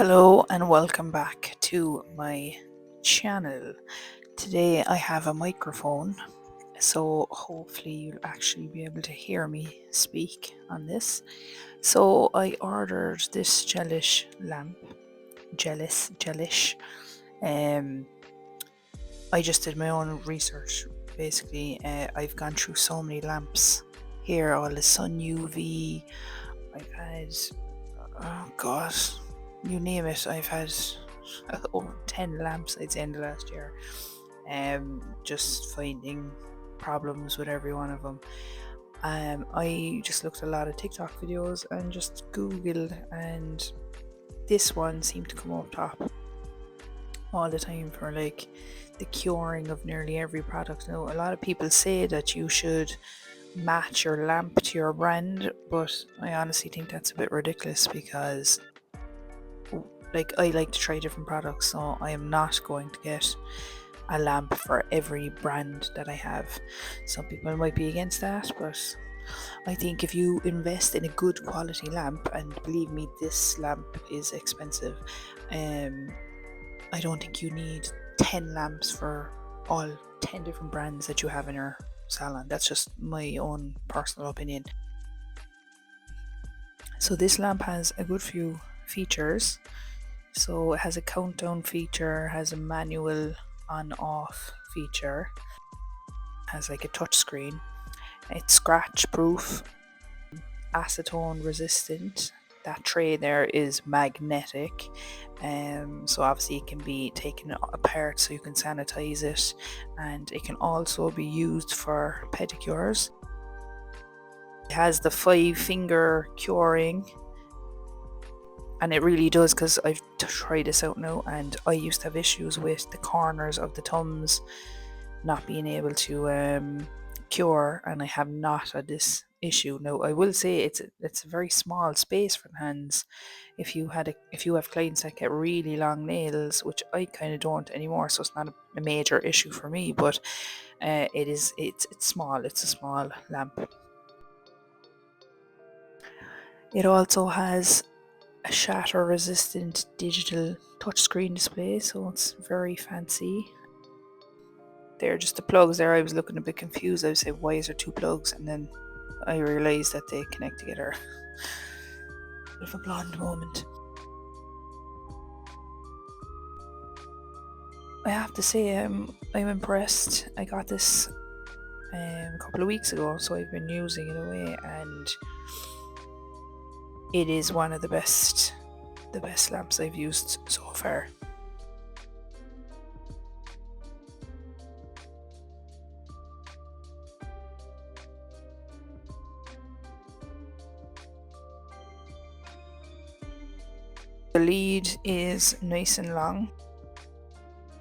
Hello and welcome back to my channel. Today I have a microphone, so hopefully you'll actually be able to hear me speak on this. So I ordered this Gelish lamp, Gelish. I just did my own research. Basically, I've gone through so many lamps here, all the sun UV. I've had, oh god, you name it. I've had over 10 lamps, I'd say, in the last year. Just finding problems with every one of them. I just looked at a lot of TikTok videos and just Googled, and this one seemed to come up top all the time for like the curing of nearly every product. Now, a lot of people say that you should match your lamp to your brand, but I honestly think that's a bit ridiculous because I like to try different products, so I am not going to get a lamp for every brand that I have. Some people might be against that, but I think if you invest in a good quality lamp, and believe me, this lamp is expensive, I don't think you need 10 lamps for all 10 different brands that you have in your salon. That's just my own personal opinion. So this lamp has a good few features. So it has a countdown feature, has a manual on off feature, has like a touch screen. It's scratch proof, acetone resistant. That tray there is magnetic, so obviously it can be taken apart so you can sanitize it, and it can also be used for pedicures. It has the 5-finger curing, and it really does, because I've tried this out now, and I used to have issues with the corners of the thumbs not being able to cure, and I have not had this issue. Now I will say it's a very small space for the hands. If you have clients that get really long nails, which I kind of don't anymore, so it's not a major issue for me, but it's small. It's a small lamp. It also has a shatter resistant digital touchscreen display, so it's very fancy. They're just the plugs there. I was looking a bit confused. I would say, why is there 2 plugs? And then I realised that they connect together. Bit of a blonde moment. I have to say, I'm impressed. I got this a couple of weeks ago, so I've been using it away, and it is one of the best lamps I've used so far. The lead is nice and long.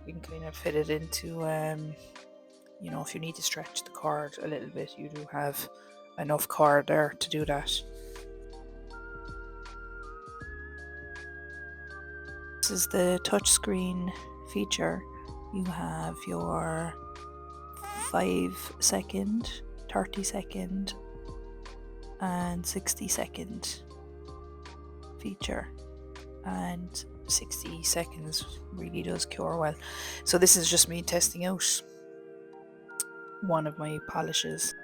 You can kind of fit it into, if you need to stretch the cord a little bit, you do have enough cord there to do that. This is the touchscreen feature. You have your 5-second, 30-second, and 60-second feature, and 60 seconds really does cure well. So this is just me testing out one of my polishes.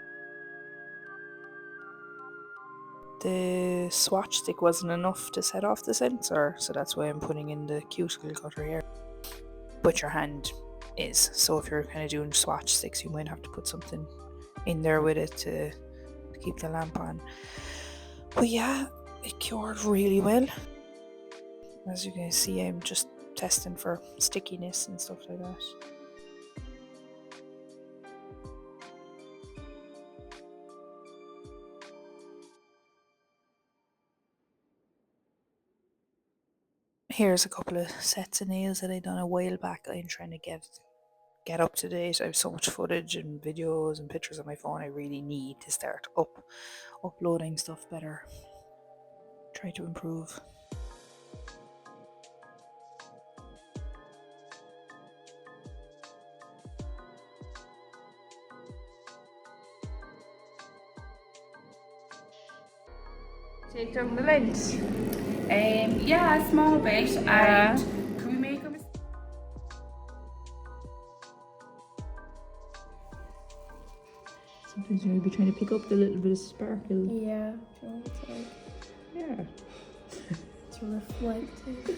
The swatch stick wasn't enough to set off the sensor, so that's why I'm putting in the cuticle cutter here. But your hand is, so if you're kind of doing swatch sticks, you might have to put something in there with it to keep the lamp on. But yeah, it cured really well. As you can see, I'm just testing for stickiness and stuff like that. Here's a couple of sets of nails that I done a while back. I'm trying to get up to date. I have so much footage and videos and pictures on my phone. I really need to start uploading stuff better. Try to improve. Take down the lens. Yeah, a small bit. Yeah. And can we make a mistake? Sometimes you maybe trying to pick up the little bit of sparkle. Yeah, do you want to like Yeah. to reflect it?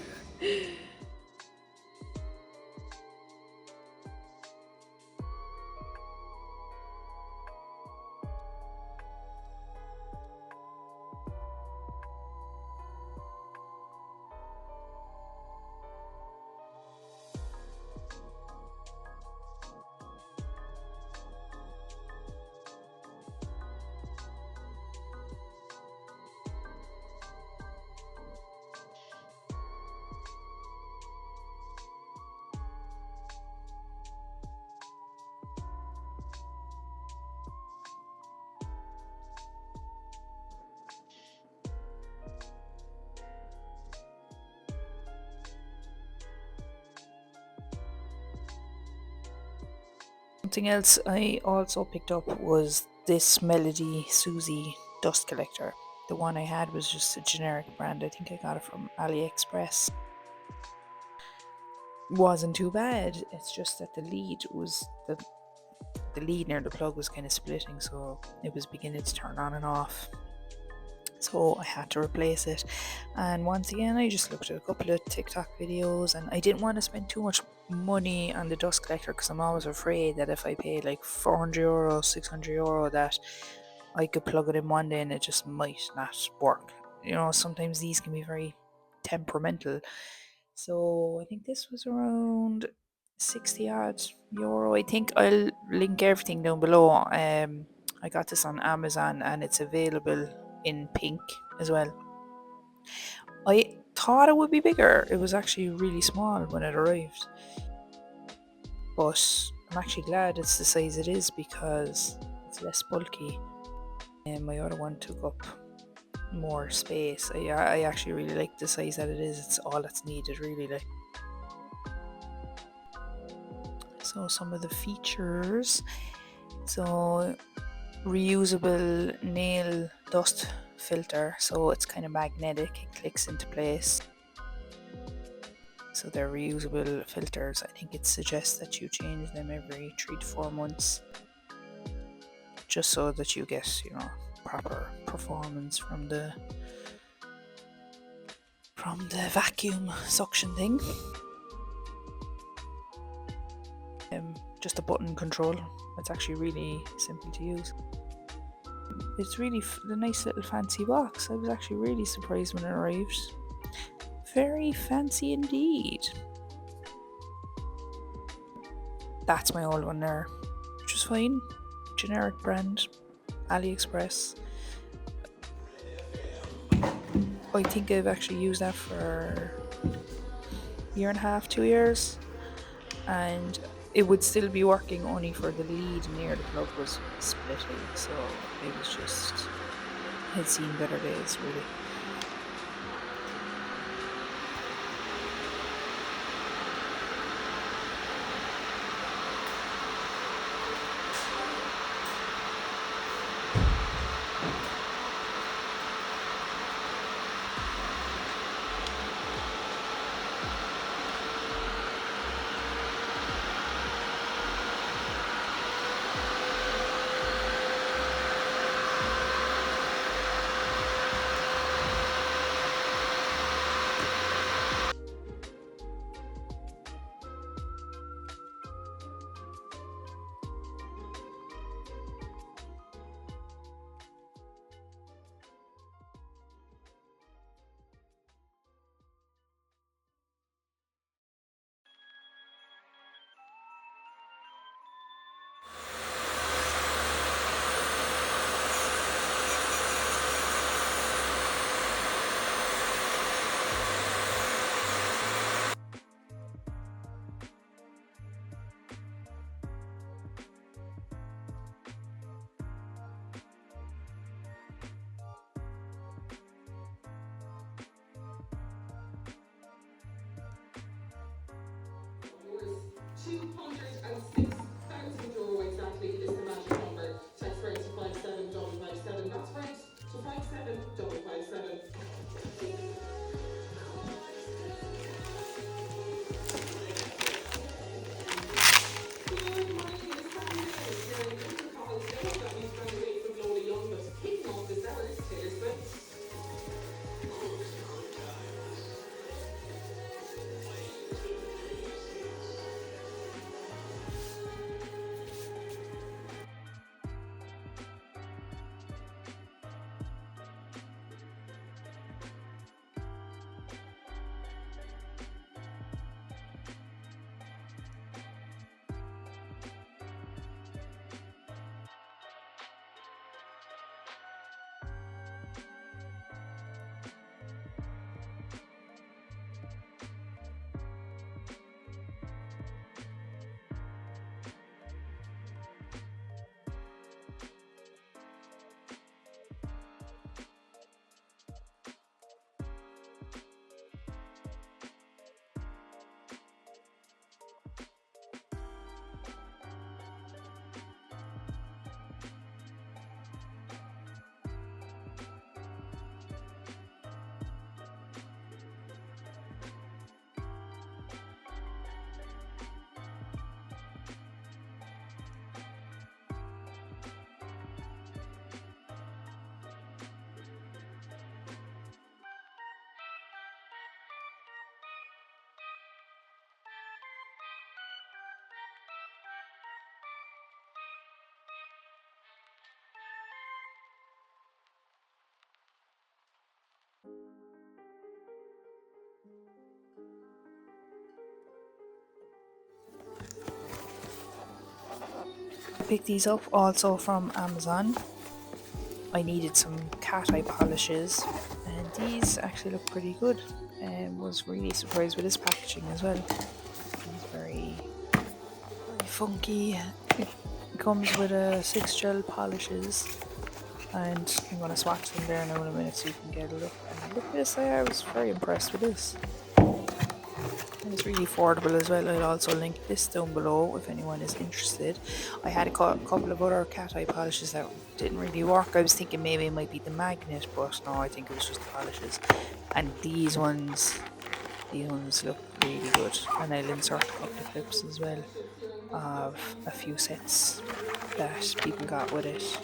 Something else I also picked up was this MelodySusie dust collector. The one I had was just a generic brand. I think I got it from AliExpress. Wasn't too bad. It's just that the lead near the plug was kind of splitting, so it was beginning to turn on and off. So I had to replace it. And once again, I just looked at a couple of TikTok videos, and I didn't want to spend too much money on the dust collector because I'm always afraid that if I pay like €400, €600, that I could plug it in one day and it just might not work. You know, sometimes these can be very temperamental. So I think this was around 60 odd euro. I think I'll link everything down below. I got this on Amazon and it's available in pink as well. I thought it would be bigger. It was actually really small when it arrived. But I'm actually glad it's the size it is because it's less bulky. And my other one took up more space. I actually really like the size that it is. It's all that's needed, really. Like, so some of the features. So reusable nail dust filter, so it's kind of magnetic, it clicks into place. So they're reusable filters. I think it suggests that you change them every 3 to 4 months, just so that you get, you know, proper performance from the vacuum suction thing. Just a button control. It's actually really simple to use. It's really a nice little fancy box. I was actually really surprised when it arrived. Very fancy indeed. That's my old one there, which is fine. Generic brand, AliExpress. I think I've actually used that for a year and a half, 2 years, and it would still be working only for the lead near the plug was splitting, so it was just, had seen better days, really. picked these up also from Amazon. I needed some cat eye polishes, and these actually look pretty good. And was really surprised with this packaging as well. It's very funky. It comes with 6 gel polishes, and I'm going to swatch them there now in a minute so you can get a look. And look at this, I was very impressed with this. And it's really affordable as well. I'll also link this down below if anyone is interested. I had a couple of other cat eye polishes that didn't really work. I was thinking maybe it might be the magnet, but no, I think it was just the polishes. And these ones look really good. And I'll insert a couple of clips as well of a few sets that people got with it.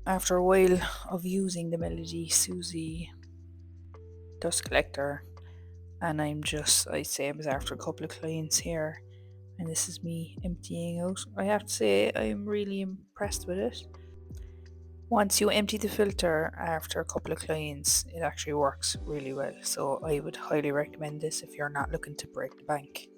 After a while of using the MelodySusie dust collector, and I'd say I was after a couple of clients here, and this is me emptying out. I have to say I'm really impressed with it. Once you empty the filter after a couple of clients, it actually works really well, so I would highly recommend this if you're not looking to break the bank.